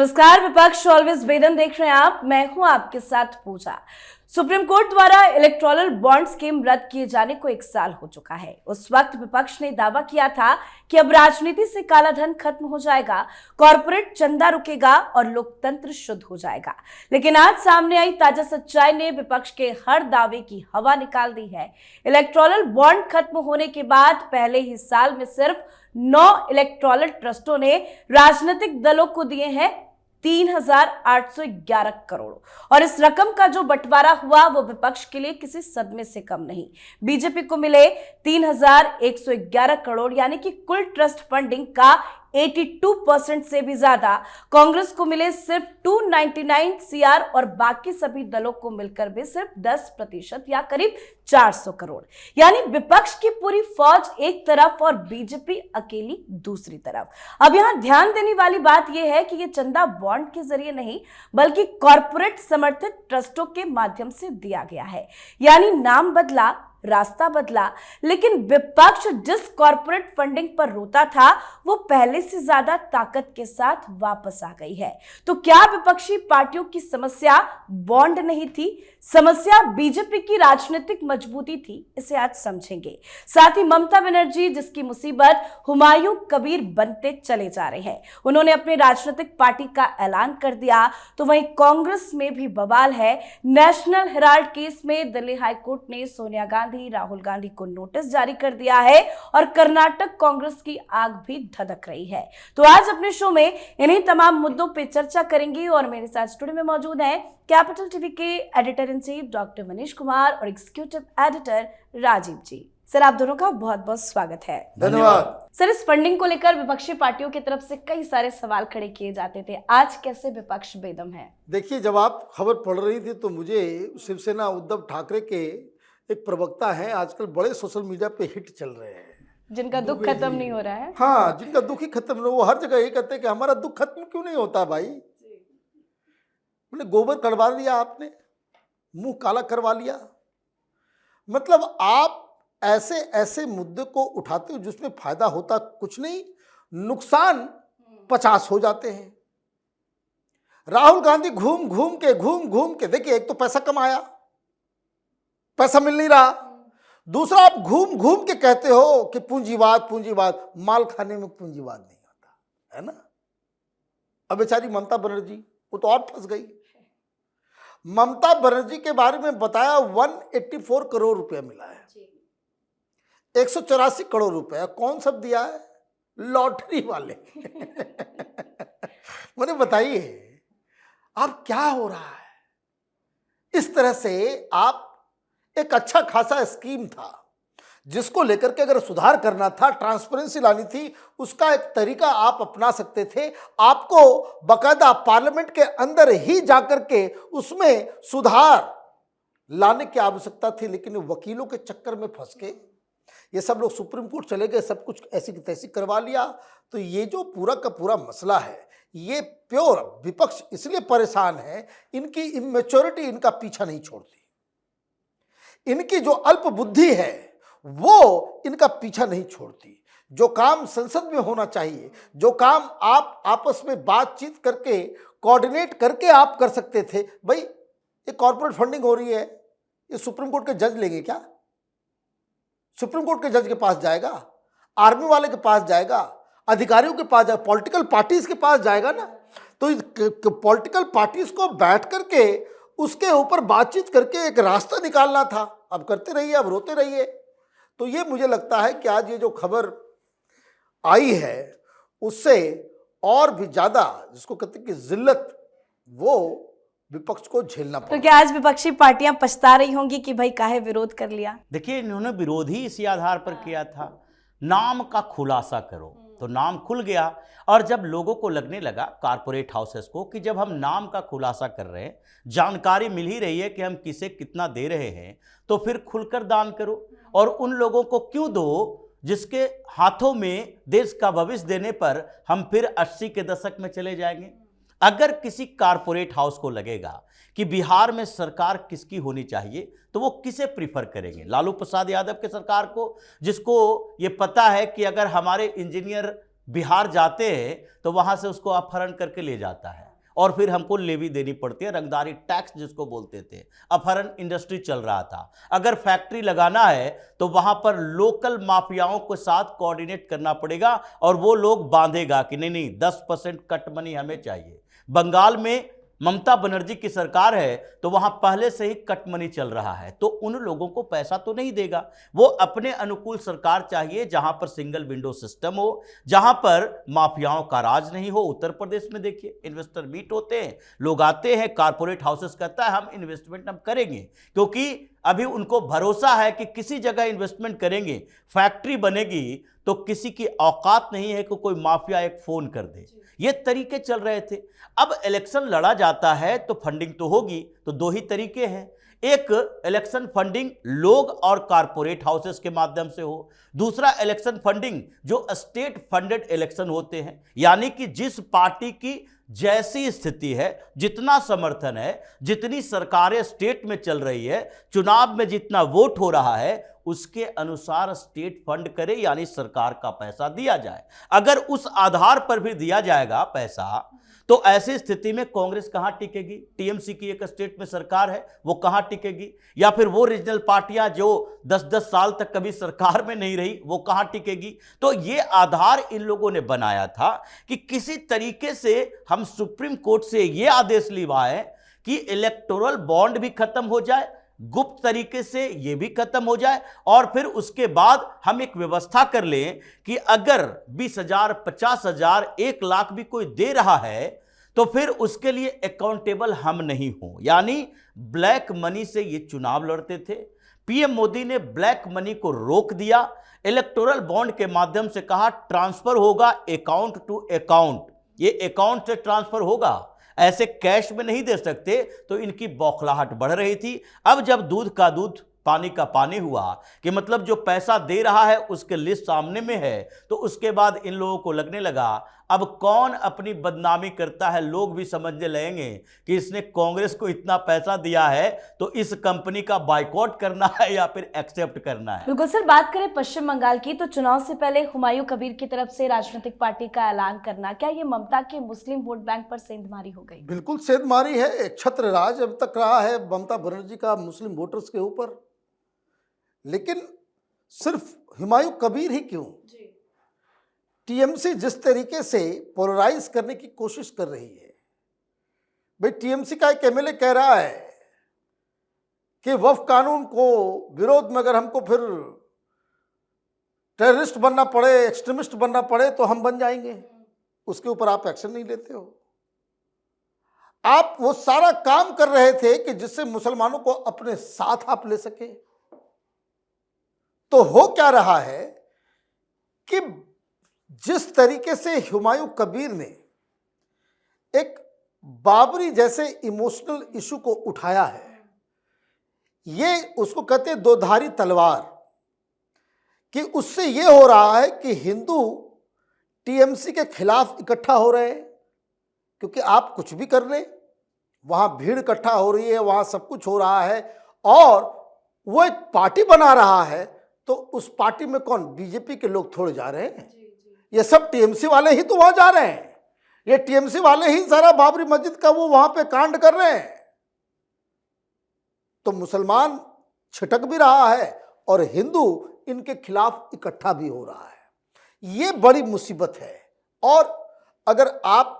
नमस्कार, विपक्ष ऑलवेज वेदन देख रहे हैं आप। मैं हूं आपके साथ पूजा। सुप्रीम कोर्ट द्वारा इलेक्टोरल बॉन्ड स्कीम रद्द किए जाने को 1 साल हो चुका है। उस वक्त विपक्ष ने दावा किया था कि अब राजनीति से काला धन खत्म हो जाएगा, कॉर्पोरेट चंदा रुकेगा और लोकतंत्र शुद्ध हो जाएगा। लेकिन आज सामने आई ताजा सच्चाई ने विपक्ष के हर दावे की हवा निकाल दी है। इलेक्टोरल बॉन्ड खत्म होने के बाद पहले ही साल में सिर्फ 9 इलेक्टोरल ट्रस्टों ने राजनीतिक दलों को दिए हैं 3,811 करोड़, और इस रकम का जो बंटवारा हुआ वो विपक्ष के लिए किसी सदमे से कम नहीं। बीजेपी को मिले 3,111 करोड़ यानी कि कुल ट्रस्ट फंडिंग का 82% से भी ज्यादा। कांग्रेस को मिले सिर्फ 299 सीआर और बाकी सभी दलों को मिलकर भी सिर्फ 10% या करीब 400 करोड़। यानी विपक्ष की पूरी फौज एक तरफ और बीजेपी अकेली दूसरी तरफ। अब यहां ध्यान देने वाली बात यह है कि यह चंदा बॉन्ड के जरिए नहीं बल्कि कॉर्पोरेट समर्थित ट्रस्टों के माध्यम से दिया गया है। यानी नाम बदला, रास्ता बदला, लेकिन विपक्ष जिस कॉर्पोरेट फंडिंग पर रोता था वो पहले से ज्यादा ताकत के साथ वापस आ गई है। तो क्या विपक्षी पार्टियों की समस्या बॉन्ड नहीं थी, समस्या बीजेपी की राजनीतिक मजबूती थी? इसे आज समझेंगे। साथ ही ममता बनर्जी जिसकी मुसीबत हुमायूं कबीर बनते चले जा रहे हैं, उन्होंने अपनी राजनीतिक पार्टी का ऐलान कर दिया, तो वहीं कांग्रेस में भी बवाल है। नेशनल हेराल्ड केस में दिल्ली हाईकोर्ट ने सोनिया गांधी, राहुल गांधी को नोटिस जारी कर दिया है और कर्नाटक कांग्रेस की आग भी धधक रही है। तो आज अपने शो में इन्हीं तमाम मुद्दों पे चर्चा करेंगे और मेरे साथ स्टूडियो में मौजूद हैं कैपिटल टीवी के editor in chief doctor Manish Kumar और एग्जीक्यूटिव एडिटर राजीव जी। सर, आप दोनों का बहुत बहुत स्वागत है। धन्यवाद। सर, इस फंडिंग को लेकर विपक्षी पार्टियों की तरफ से कई सारे सवाल खड़े किए जाते थे, आज कैसे विपक्ष बेदम है? देखिए, जब आप खबर पढ़ रही थी तो मुझे शिवसेना उद्धव ठाकरे के एक प्रवक्ता हैं, आजकल बड़े सोशल मीडिया पे हिट चल रहे हैं, जिनका दुख खत्म नहीं हो रहा है। हाँ, जिनका दुख ही खत्म नहीं, वो हर जगह ये कहते हैं कि हमारा दुख खत्म क्यों नहीं होता भाई। मैंने गोबर करवा लिया, आपने मुंह काला करवा लिया। मतलब आप ऐसे ऐसे मुद्दे को उठाते हो जिसमें फायदा होता कुछ नहीं, नुकसान 50 हो जाते हैं। राहुल गांधी घूम घूम के देखिए, एक तो पैसा कमाया, पैसा मिल नहीं रहा, दूसरा आप घूम घूम के कहते हो कि पूंजीवाद, माल खाने में पूंजीवाद नहीं आता है ना। अब बेचारी ममता बनर्जी वो तो और फंस गई। ममता बनर्जी के बारे में बताया 184 करोड़ रुपया मिला है, 184 करोड़ रुपया कौन सब दिया है? लॉटरी वाले। मुझे बताइए अब क्या हो रहा है? इस तरह से आप एक अच्छा खासा स्कीम था जिसको लेकर के अगर सुधार करना था, ट्रांसपेरेंसी लानी थी, उसका एक तरीका आप अपना सकते थे। आपको बकायदा पार्लियामेंट के अंदर ही जाकर के उसमें सुधार लाने की आवश्यकता थी, लेकिन वकीलों के चक्कर में फंस के ये सब लोग सुप्रीम कोर्ट चले गए, सब कुछ ऐसी की तैसी करवा लिया। तो ये जो पूरा का पूरा मसला है, ये प्योर विपक्ष इसलिए परेशान है, इनकी इमेच्योरिटी इनका पीछा नहीं छोड़ती, इनकी जो अल्प बुद्धि है वो इनका पीछा नहीं छोड़ती। जो काम संसद में होना चाहिए, जो काम आप आपस में बातचीत करके कोऑर्डिनेट करके आप कर सकते थे, भाई ये कॉर्पोरेट फंडिंग हो रही है, ये सुप्रीम कोर्ट के जज लेंगे क्या? सुप्रीम कोर्ट के जज के पास जाएगा, आर्मी वाले के पास जाएगा, अधिकारियों के पास जाएगा, पॉलिटिकल पार्टीज के पास जाएगा ना। तो पॉलिटिकल पार्टीज को बैठ करके उसके ऊपर बातचीत करके एक रास्ता निकालना था। अब करते रहिए, अब रोते रहिए। तो ये मुझे लगता है कि आज ये जो खबर आई है उससे और भी ज्यादा जिसको कहते हैं कि जिल्लत, वो विपक्ष को झेलना पड़ा। तो क्या आज विपक्षी पार्टियां पछता रही होंगी कि भाई काहे विरोध कर लिया? देखिए, इन्होंने विरोध ही इसी आधार पर किया था, नाम का खुलासा करो, तो नाम खुल गया। और जब लोगों को लगने लगा, कारपोरेट हाउसेस को, कि जब हम नाम का खुलासा कर रहे हैं, जानकारी मिल ही रही है कि हम किसे कितना दे रहे हैं, तो फिर खुलकर दान करो। और उन लोगों को क्यों दो जिसके हाथों में देश का भविष्य देने पर हम फिर 80 के दशक में चले जाएंगे। अगर किसी कारपोरेट हाउस को लगेगा कि बिहार में सरकार किसकी होनी चाहिए, तो वो किसे प्रीफर करेंगे? लालू प्रसाद यादव के सरकार को, जिसको ये पता है कि अगर हमारे इंजीनियर बिहार जाते हैं तो वहां से उसको अपहरण करके ले जाता है। और फिर हमको लेवी देनी पड़ती है, रंगदारी टैक्स जिसको बोलते थे। अपहरण इंडस्ट्री चल रहा था, अगर फैक्ट्री लगाना है तो वहां पर लोकल माफियाओं के साथ कोऑर्डिनेट करना पड़ेगा और वो लोग बांधेगा कि नहीं 10% कट मनी हमें चाहिए। बंगाल में ममता बनर्जी की सरकार है तो वहां पहले से ही कट मनी चल रहा है, तो उन लोगों को पैसा तो नहीं देगा। वो अपने अनुकूल सरकार चाहिए जहां पर सिंगल विंडो सिस्टम हो, जहां पर माफियाओं का राज नहीं हो। उत्तर प्रदेश में देखिए, इन्वेस्टर मीट होते हैं, लोग आते हैं, कारपोरेट हाउसेस कहता है हम इन्वेस्टमेंट हम करेंगे, क्योंकि अभी उनको भरोसा है कि किसी जगह इन्वेस्टमेंट करेंगे, फैक्ट्री बनेगी तो किसी की औकात नहीं है कि कोई माफिया एक फोन कर दे। ये तरीके चल रहे थे। अब इलेक्शन लड़ा जाता है तो फंडिंग तो होगी, तो दो ही तरीके हैं, एक इलेक्शन फंडिंग लोग और कारपोरेट हाउसेस के माध्यम से हो, दूसरा इलेक्शन फंडिंग जो स्टेट फंडेड इलेक्शन होते हैं, यानी कि जिस पार्टी की जैसी स्थिति है, जितना समर्थन है, जितनी सरकारें स्टेट में चल रही है, चुनाव में जितना वोट हो रहा है, उसके अनुसार स्टेट फंड करे, यानी सरकार का पैसा दिया जाए। अगर उस आधार पर भी दिया जाएगा पैसा तो ऐसी स्थिति में कांग्रेस कहां टिकेगी? टीएमसी की एक स्टेट में सरकार है, वो कहां टिकेगी? या फिर वो रीजनल पार्टियां जो 10-10 साल तक कभी सरकार में नहीं रही, वो कहां टिकेगी? तो ये आधार इन लोगों ने बनाया था कि किसी तरीके से हम सुप्रीम कोर्ट से ये आदेश लिवाएं कि इलेक्टोरल बॉन्ड भी खत्म हो जाए, गुप्त तरीके से यह भी खत्म हो जाए, और फिर उसके बाद हम एक व्यवस्था कर लें कि अगर 20,000, 50,000, 1 लाख भी कोई दे रहा है तो फिर उसके लिए अकाउंटेबल हम नहीं हो। यानी ब्लैक मनी से ये चुनाव लड़ते थे। पीएम मोदी ने ब्लैक मनी को रोक दिया, इलेक्टोरल बॉन्ड के माध्यम से कहा ट्रांसफर होगा अकाउंट टू अकाउंट, ये अकाउंट से ट्रांसफर होगा, ऐसे कैश में नहीं दे सकते। तो इनकी बौखलाहट बढ़ रही थी। अब जब दूध का दूध पानी का पानी हुआ कि मतलब जो पैसा दे रहा है उसके लिस्ट सामने में है, तो उसके बाद इन लोगों को लगने लगा अब कौन अपनी बदनामी करता है, लोग भी समझने लगेंगे कि इसने कांग्रेस को इतना पैसा दिया है तो इस कंपनी का बायकॉट करना है या फिर एक्सेप्ट करना है। बिल्कुल सर, बात करें पश्चिम बंगाल की तो चुनाव से पहले हुमायूं कबीर की तरफ से राजनीतिक पार्टी का ऐलान करना, क्या ये ममता के मुस्लिम वोट बैंक पर सेंधमारी हो गई? बिल्कुल सेंधमारी है। एक छत्र राज अब तक रहा है ममता बनर्जी का मुस्लिम वोटर्स के ऊपर, लेकिन सिर्फ हुमायूं कबीर ही क्यों, टीएमसी जिस तरीके से पोलराइज करने की कोशिश कर रही है। भाई टीएमसी का एक एमएलए कह रहा है कि वक्फ कानून को विरोध में अगर हमको फिर टेररिस्ट बनना पड़े, एक्सट्रीमिस्ट बनना पड़े तो हम बन जाएंगे, उसके ऊपर आप एक्शन नहीं लेते हो। आप वो सारा काम कर रहे थे कि जिससे मुसलमानों को अपने साथ आप ले सके। तो हो क्या रहा है कि जिस तरीके से हुमायूं कबीर ने एक बाबरी जैसे इमोशनल इशू को उठाया है, ये उसको कहते हैं दोधारी तलवार, कि उससे ये हो रहा है कि हिंदू टीएमसी के खिलाफ इकट्ठा हो रहे हैं, क्योंकि आप कुछ भी कर लें, वहां भीड़ इकट्ठा हो रही है, वहां सब कुछ हो रहा है, और वो एक पार्टी बना रहा है, तो उस पार्टी में कौन, बीजेपी के लोग थोड़े जा रहे हैं, ये सब टीएमसी वाले ही तो वहां जा रहे हैं। ये टीएमसी वाले ही सारा बाबरी मस्जिद का वो वहां पे कांड कर रहे हैं। तो मुसलमान छिटक भी रहा है और हिंदू इनके खिलाफ इकट्ठा भी हो रहा है। ये बड़ी मुसीबत है। और अगर आप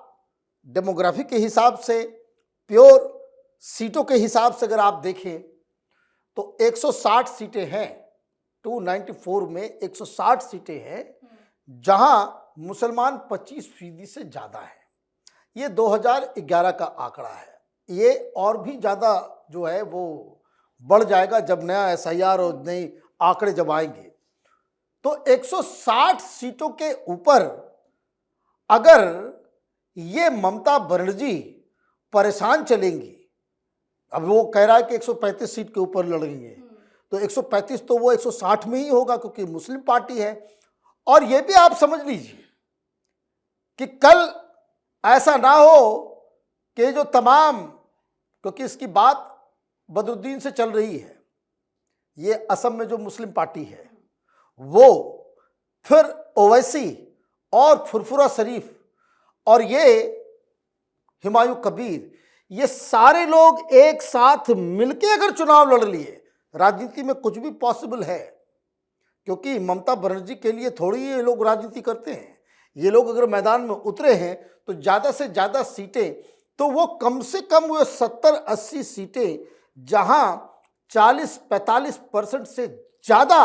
डेमोग्राफी के हिसाब से, प्योर सीटों के हिसाब से अगर आप देखें तो 160 सीटें हैं, 294 में 160 सीटें हैं, जहां मुसलमान 25% से ज्यादा है। ये 2011 का आंकड़ा है। ये और भी ज्यादा जो है वो बढ़ जाएगा जब नया एसआईआर और नई आंकड़े जब आएंगे। तो 160 सीटों के ऊपर अगर ये ममता बनर्जी परेशान चलेंगी, अब वो कह रहा है कि 135 सीट के ऊपर लड़ेंगे, तो 135 तो वो 160 में ही होगा, क्योंकि मुस्लिम पार्टी है। और ये भी आप समझ लीजिए कि कल ऐसा ना हो कि जो तमाम, क्योंकि इसकी बात बदरुद्दीन से चल रही है, ये असम में जो मुस्लिम पार्टी है वो, फिर ओवैसी और फुरफुरा शरीफ, और ये हुमायूं कबीर, ये सारे लोग एक साथ मिलके अगर चुनाव लड़ लिए, राजनीति में कुछ भी पॉसिबल है। क्योंकि ममता बनर्जी के लिए थोड़ी ये लोग राजनीति करते हैं। ये लोग अगर मैदान में उतरे हैं तो ज़्यादा से ज़्यादा सीटें, तो वो कम से कम वो 70-80 सीटें, जहां 40-45% से ज़्यादा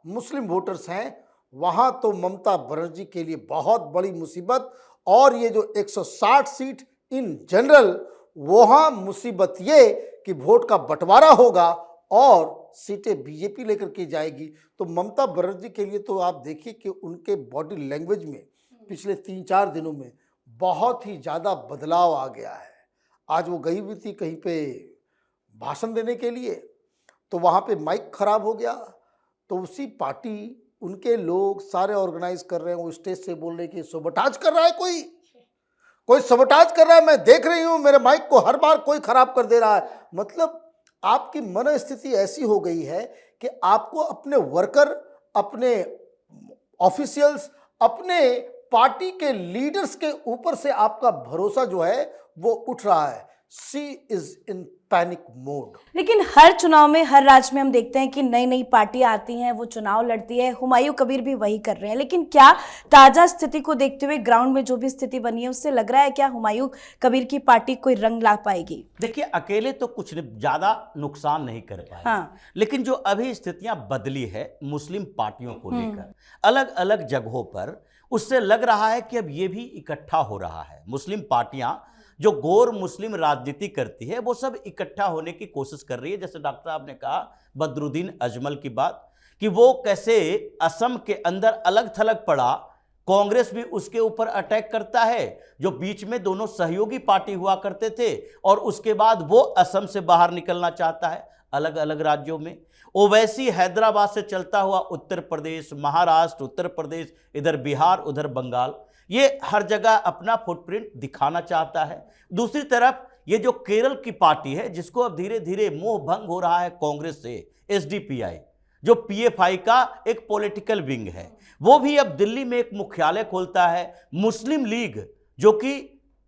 मुस्लिम वोटर्स हैं, वहां तो ममता बनर्जी के लिए बहुत बड़ी मुसीबत। और ये जो 160 सीट इन जनरल, वहां मुसीबत ये कि वोट का बंटवारा होगा और सीटें बीजेपी लेकर के जाएगी। तो ममता बनर्जी के लिए तो आप देखिए कि उनके बॉडी लैंग्वेज में पिछले 3-4 दिनों में बहुत ही ज़्यादा बदलाव आ गया है। आज वो गई हुई थी कहीं पे भाषण देने के लिए, तो वहाँ पे माइक खराब हो गया, तो उसी पार्टी उनके लोग सारे ऑर्गेनाइज कर रहे हैं, वो स्टेज से बोल रहे कि सबोटाज कर रहा है, कोई सबोटाज कर रहा है, मैं देख रही हूँ, मेरे माइक को हर बार कोई खराब कर दे रहा है। मतलब आपकी मन स्थिति ऐसी हो गई है कि आपको अपने वर्कर, अपने ऑफिशियल्स, अपने पार्टी के लीडर्स के ऊपर से आपका भरोसा जो है वो उठ रहा है। She is in panic mode. लेकिन हर चुनाव में, हर राज्य में हम देखते हैं कि नई नई पार्टियां आती हैं, वो चुनाव लड़ती है। हुमायूं कबीर भी वही कर रहे हैं। लेकिन क्या ताजा स्थिति को देखते हुए, ग्राउंड में जो भी स्थिति बनी है, उससे लग रहा है क्या हुमायूं कबीर की पार्टी कोई रंग ला पाएगी? देखिए, अकेले तो कुछ ज्यादा नुकसान नहीं कर पाए। हाँ। लेकिन जो अभी स्थितियां बदली है मुस्लिम पार्टियों को लेकर अलग अलग जगहों पर, उससे लग रहा है कि अब ये भी इकट्ठा हो रहा है। मुस्लिम पार्टियां जो गैर मुस्लिम राजनीति करती है, वो सब इकट्ठा होने की कोशिश कर रही है। जैसे डॉक्टर साहब ने कहा बदरुद्दीन अजमल की बात, कि वो कैसे असम के अंदर अलग थलग पड़ा, कांग्रेस भी उसके ऊपर अटैक करता है, जो बीच में दोनों सहयोगी पार्टी हुआ करते थे, और उसके बाद वो असम से बाहर निकलना चाहता है अलग अलग राज्यों में। ओवैसी हैदराबाद से चलता हुआ उत्तर प्रदेश, महाराष्ट्र, उत्तर प्रदेश, इधर बिहार, उधर बंगाल, ये हर जगह अपना फुटप्रिंट दिखाना चाहता है। दूसरी तरफ ये जो केरल की पार्टी है, जिसको अब धीरे धीरे मोह भंग हो रहा है कांग्रेस से, एसडीपीआई, जो पीएफआई का एक पॉलिटिकल विंग है, वो भी अब दिल्ली में एक मुख्यालय खोलता है। मुस्लिम लीग, जो कि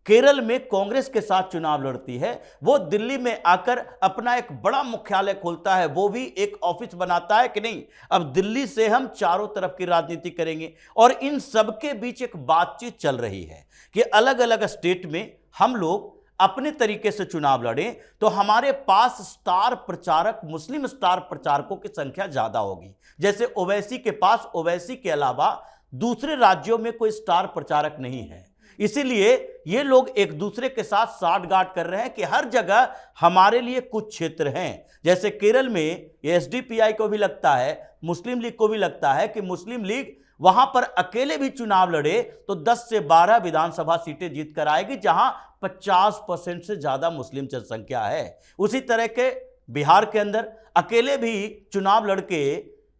केरल में कांग्रेस के साथ चुनाव लड़ती है, वो दिल्ली में आकर अपना एक बड़ा मुख्यालय खोलता है, वो भी एक ऑफिस बनाता है कि नहीं, अब दिल्ली से हम चारों तरफ की राजनीति करेंगे। और इन सबके बीच एक बातचीत चल रही है कि अलग अलग स्टेट में हम लोग अपने तरीके से चुनाव लड़ें तो हमारे पास स्टार प्रचारक, मुस्लिम स्टार प्रचारकों की संख्या ज्यादा होगी। जैसे ओवैसी के पास, ओवैसी के अलावा दूसरे राज्यों में कोई स्टार प्रचारक नहीं है, इसीलिए ये लोग एक दूसरे के साथ साठगांठ कर रहे हैं कि हर जगह हमारे लिए कुछ क्षेत्र हैं। जैसे केरल में ये एसडीपीआई को भी लगता है, मुस्लिम लीग को भी लगता है कि मुस्लिम लीग वहां पर अकेले भी चुनाव लड़े तो 10 से 12 विधानसभा सीटें जीत कर आएगी, जहां 50% से ज्यादा मुस्लिम जनसंख्या है। उसी तरह के बिहार के अंदर अकेले भी चुनाव लड़के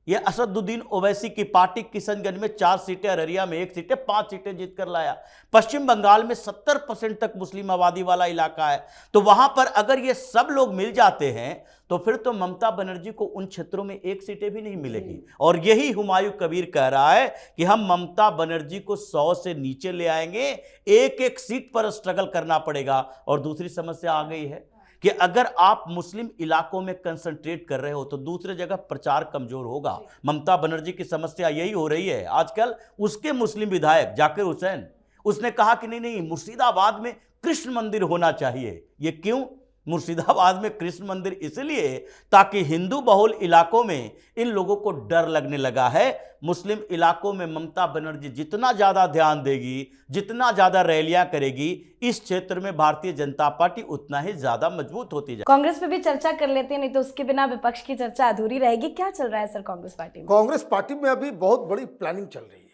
ये असदुद्दीन ओवैसी की पार्टी किशनगंज में 4 सीटें, अररिया में 1 सीटें, 5 सीटें जीत कर लाया। पश्चिम बंगाल में 70% तक मुस्लिम आबादी वाला इलाका है, तो वहां पर अगर ये सब लोग मिल जाते हैं तो फिर तो ममता बनर्जी को उन क्षेत्रों में 1 सीटें भी नहीं मिलेगी। और यही हुमायूं कबीर कह रहा है कि हम ममता बनर्जी को 100 से नीचे ले आएंगे, एक एक सीट पर स्ट्रगल करना पड़ेगा। और दूसरी समस्या आ गई है कि अगर आप मुस्लिम इलाकों में कंसंट्रेट कर रहे हो तो दूसरे जगह प्रचार कमजोर होगा। ममता बनर्जी की समस्या यही हो रही है आजकल। उसके मुस्लिम विधायक जाकिर हुसैन, उसने कहा कि नहीं नहीं, मुर्शिदाबाद में कृष्ण मंदिर होना चाहिए। ये क्यों? मुर्शिदाबाद में कृष्ण मंदिर इसलिए ताकि हिंदू बहुल इलाकों में इन लोगों को डर लगने लगा है। मुस्लिम इलाकों में ममता बनर्जी जितना ज्यादा ध्यान देगी, जितना ज्यादा रैलियां करेगी, इस क्षेत्र में भारतीय जनता पार्टी उतना ही ज्यादा मजबूत होती जाएगी। कांग्रेस पे भी चर्चा कर लेते हैं, नहीं तो उसके बिना विपक्ष की चर्चा अधूरी रहेगी। क्या चल रहा है सर कांग्रेस पार्टी में? कांग्रेस पार्टी में अभी बहुत बड़ी प्लानिंग चल रही है।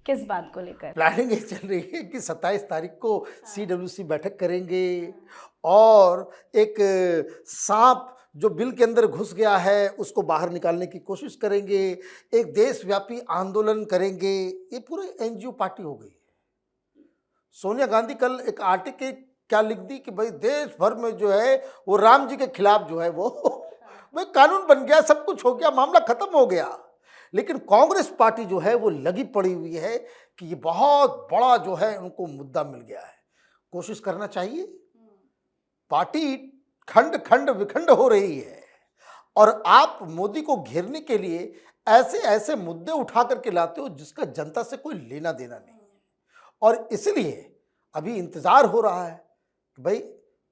किस बात को लेकर? प्लानिंग ये चल रही है कि 27 तारीख को CWC बैठक करेंगे और एक सांप जो बिल के अंदर घुस गया है उसको बाहर निकालने की कोशिश करेंगे, एक देशव्यापी आंदोलन करेंगे। ये पूरे NGO पार्टी हो गई है। सोनिया गांधी कल एक आर्टिकल क्या लिख दी कि भाई देश भर में जो है वो राम जी के खिलाफ जो है वो भाई कानून बन गया, सब कुछ हो गया, मामला खत्म हो गया। लेकिन कांग्रेस पार्टी जो है वो लगी पड़ी हुई है कि ये बहुत बड़ा जो है उनको मुद्दा मिल गया है। कोशिश करना चाहिए पार्टी खंड खंड विखंड हो रही है और आप मोदी को घेरने के लिए ऐसे ऐसे मुद्दे उठा करके लाते हो जिसका जनता से कोई लेना देना नहीं है। और इसलिए अभी इंतजार हो रहा है कि भाई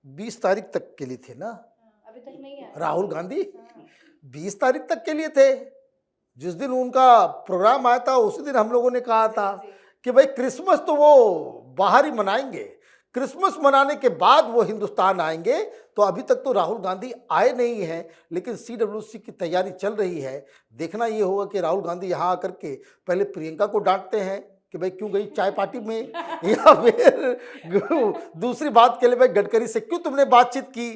20 तारीख तक के लिए थे ना, अभी तक नहीं है राहुल गांधी 20 तारीख तक के लिए थे। जिस दिन उनका प्रोग्राम आया था उसी दिन हम लोगों ने कहा था कि भाई क्रिसमस तो वो बाहर ही मनाएंगे, क्रिसमस मनाने के बाद वो हिंदुस्तान आएंगे। तो अभी तक तो राहुल गांधी आए नहीं हैं, लेकिन CWC की तैयारी चल रही है। देखना ये होगा कि राहुल गांधी यहाँ आकर के पहले प्रियंका को डांटते हैं कि भाई क्यों गई चाय पार्टी में, या फिर दूसरी बात के लिए भाई गडकरी से क्यों तुमने बातचीत की,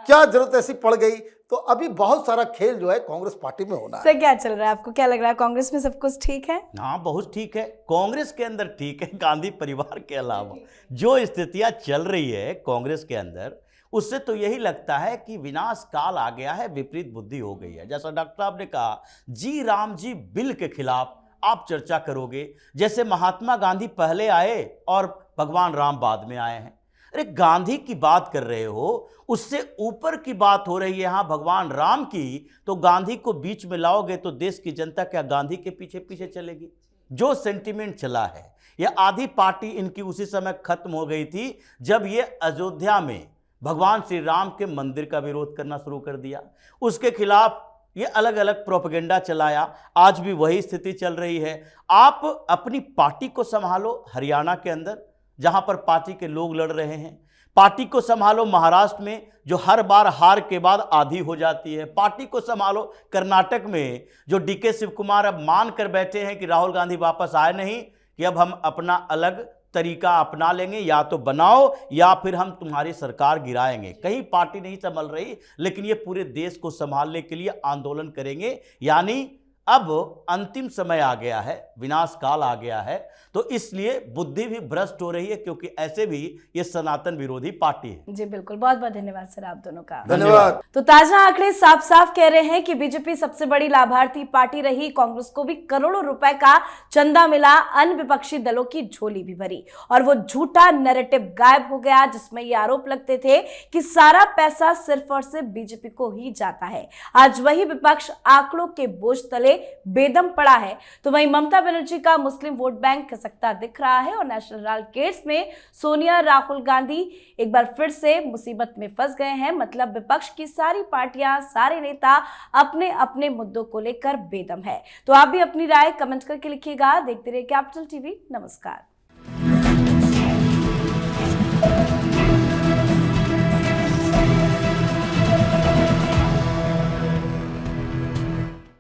क्या जरूरत ऐसी पड़ गई। तो अभी बहुत सारा खेल जो है कांग्रेस पार्टी में होना है। सर क्या चल रहा है, आपको क्या लग रहा है, कांग्रेस में सब कुछ ठीक है? हाँ, बहुत ठीक है, कांग्रेस के अंदर ठीक है। गांधी परिवार के अलावा जो स्थितियां चल रही है कांग्रेस के अंदर, उससे तो यही लगता है कि विनाश काल आ गया है, विपरीत बुद्धि हो गई है। जैसा डॉक्टर साहब ने कहा, जी राम जी बिल के खिलाफ आप चर्चा करोगे, जैसे महात्मा गांधी पहले आए और भगवान राम बाद में आए हैं। अरे गांधी की बात कर रहे हो, उससे ऊपर की बात हो रही है यहाँ भगवान राम की, तो गांधी को बीच में लाओगे तो देश की जनता क्या गांधी के पीछे पीछे चलेगी? जो सेंटिमेंट चला है, यह आधी पार्टी इनकी उसी समय खत्म हो गई थी जब ये अयोध्या में भगवान श्री राम के मंदिर का विरोध करना शुरू कर दिया। उसके खिलाफ ये अलग अलग प्रोपेगेंडा चलाया। आज भी वही स्थिति चल रही है। आप अपनी पार्टी को संभालो हरियाणा के अंदर, जहां पर पार्टी के लोग लड़ रहे हैं। पार्टी को संभालो महाराष्ट्र में, जो हर बार हार के बाद आधी हो जाती है। पार्टी को संभालो कर्नाटक में, जो DK शिव कुमार अब मान कर बैठे हैं कि राहुल गांधी वापस आए नहीं, कि अब हम अपना अलग तरीका अपना लेंगे, या तो बनाओ या फिर हम तुम्हारी सरकार गिराएंगे। कहीं पार्टी नहीं संभल रही, लेकिन ये पूरे देश को संभालने के लिए आंदोलन करेंगे। यानी अब अंतिम समय आ गया है, विनाश काल आ गया है, तो इसलिए बुद्धि भी भ्रष्ट हो रही है, क्योंकि ऐसे भी ये सनातन विरोधी पार्टी है। जी बिल्कुल, बहुत बहुत धन्यवाद सर आप दोनों का। धन्यवाद। तो ताजा आंकड़े साफ साफ कह रहे हैं कि बीजेपी सबसे बड़ी लाभार्थी पार्टी रही। कांग्रेस को भी करोड़ों रुपए का चंदा मिला, अन्य विपक्षी दलों की झोली भी भरी और वो झूठा नैरेटिव गायब हो गया जिसमें ये आरोप लगते थे कि सारा पैसा सिर्फ और सिर्फ बीजेपी को ही जाता है। आज वही विपक्ष आंकड़ों के बोझ तले बेदम पड़ा है। तो वहीं ममता बनर्जी का मुस्लिम वोट बैंक खसकता दिख रहा है और नेशनल हेराल्ड केस में सोनिया राहुल गांधी एक बार फिर से मुसीबत में फंस गए हैं। मतलब विपक्ष की सारी पार्टियां, सारे नेता अपने अपने मुद्दों को लेकर बेदम है। तो आप भी अपनी राय कमेंट करके लिखिएगा। देखते रहिए कैपिटल टीवी। नमस्कार।